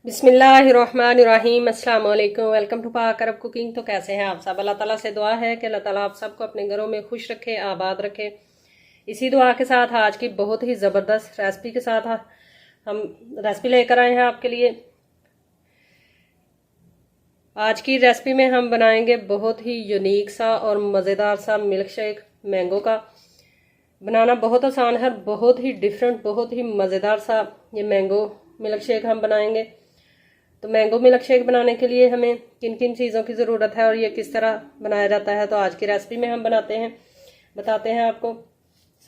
बिस्मिल्लाहिर्रहमानिर्रहीम अस्सलाम वालेकुम। वेलकम टू पाक अरब कुकिंग। तो कैसे हैं आप सब? अल्लाह ताला से दुआ है कि अल्लाह ताला आप सबको अपने घरों में खुश रखे, आबाद रखे। इसी दुआ के साथ आज की बहुत ही ज़बरदस्त रेसिपी के साथ हम रेसिपी लेकर आए हैं आपके लिए। आज की रेसिपी में हम बनाएंगे बहुत ही यूनिक सा और मज़ेदार सा मिल्क शेक मैंगो का। बनाना बहुत आसान है, बहुत ही डिफरेंट, बहुत ही मज़ेदार सा ये मैंगो मिल्क शेक हम बनाएंगे। तो मैंगो मिल्क शेक बनाने के लिए हमें किन किन चीज़ों की ज़रूरत है और ये किस तरह बनाया जाता है, तो आज की रेसिपी में हम बताते हैं आपको।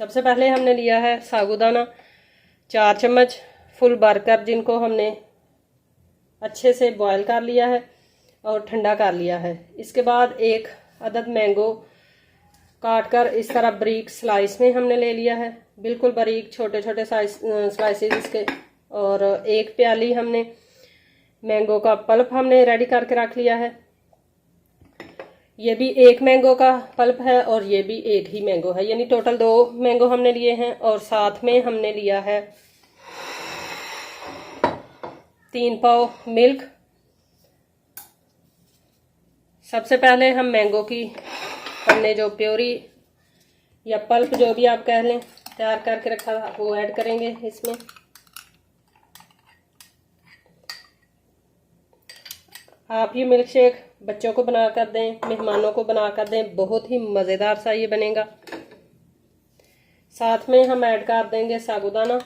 सबसे पहले हमने लिया है साबूदाना 4 चम्मच फुल भरकर, जिनको हमने अच्छे से बॉयल कर लिया है और ठंडा कर लिया है। इसके बाद 1 अदद मैंगो काट कर इस तरह बारीक स्लाइस में हमने ले लिया है, बिल्कुल बारीक छोटे छोटे स्लाइसेस इसके। और 1 प्याली हमने मैंगो का पल्प हमने रेडी करके रख लिया है। ये भी 1 मैंगो का पल्प है और ये भी 1 ही मैंगो है, यानी टोटल 2 मैंगो हमने लिए हैं। और साथ में हमने लिया है 3 पाव मिल्क। सबसे पहले हम मैंगो की हमने जो प्योरी या पल्प जो भी आप कह लें तैयार करके रखा था वो ऐड करेंगे इसमें। आप ये मिल्क शेक बच्चों को बना कर दें, मेहमानों को बना कर दें, बहुत ही मज़ेदार सा ये बनेगा। साथ में हम ऐड कर देंगे साबूदाना।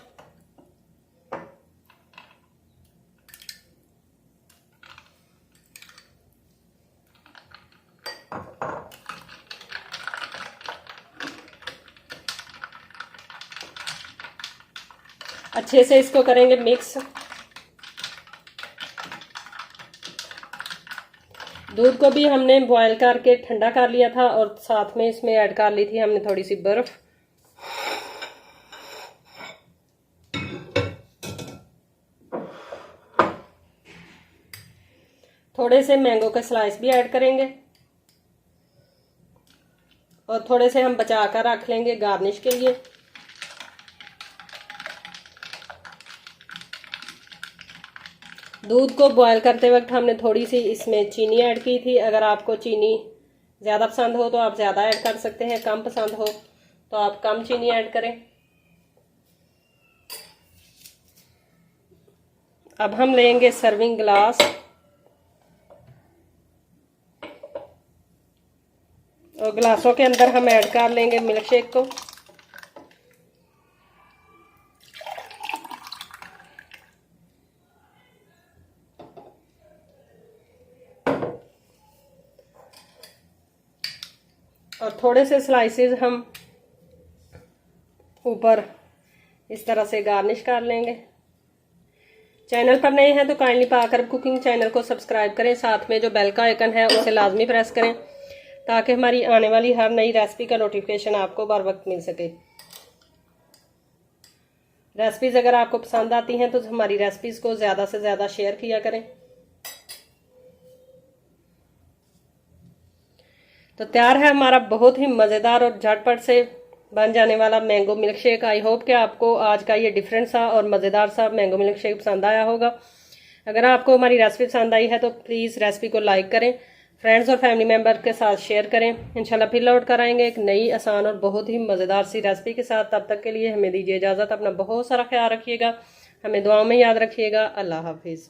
अच्छे से इसको करेंगे मिक्स। दूध को भी हमने बॉयल करके ठंडा कर लिया था और साथ में इसमें ऐड कर ली थी हमने थोड़ी सी बर्फ। थोड़े से मैंगो के स्लाइस भी ऐड करेंगे और थोड़े से हम बचा कर रख लेंगे गार्निश के लिए। दूध को बॉयल करते वक्त हमने थोड़ी सी इसमें चीनी ऐड की थी। अगर आपको चीनी ज़्यादा पसंद हो तो आप ज़्यादा ऐड कर सकते हैं, कम पसंद हो तो आप कम चीनी ऐड करें। अब हम लेंगे सर्विंग ग्लास और ग्लासों के अंदर हम ऐड कर लेंगे मिल्क शेक को। और थोड़े से स्लाइसेस हम ऊपर इस तरह से गार्निश कर लेंगे। चैनल पर नए हैं तो काइंडली पाक अरब कुकिंग चैनल को सब्सक्राइब करें। साथ में जो बेल का आइकन है उसे लाजमी प्रेस करें ताकि हमारी आने वाली हर नई रेसिपी का नोटिफिकेशन आपको बर वक्त मिल सके। रेसिपीज़ अगर आपको पसंद आती हैं तो हमारी रेसिपीज़ को ज़्यादा से ज़्यादा शेयर किया करें। तो तैयार है हमारा बहुत ही मज़ेदार और झटपट से बन जाने वाला mango milk shake. I hope कि आपको आज का ये डिफरेंट सा और मज़ेदार सा मैंगो मिल्क शेक पसंद आया होगा। अगर आपको हमारी रेसिपी पसंद आई है तो प्लीज़ रेसिपी को लाइक करें, फ्रेंड्स और फैमिली मेम्बर के साथ शेयर करें। इंशाल्लाह फिर लौट कर आएंगे एक नई आसान और बहुत ही मज़ेदार सी रेसिपी के साथ। तब तक के लिए हमें दीजिए इजाज़त। अपना बहुत सारा ख्याल रखिएगा, हमें दुआओं में याद रखिएगा। अल्लाह हाफिज़।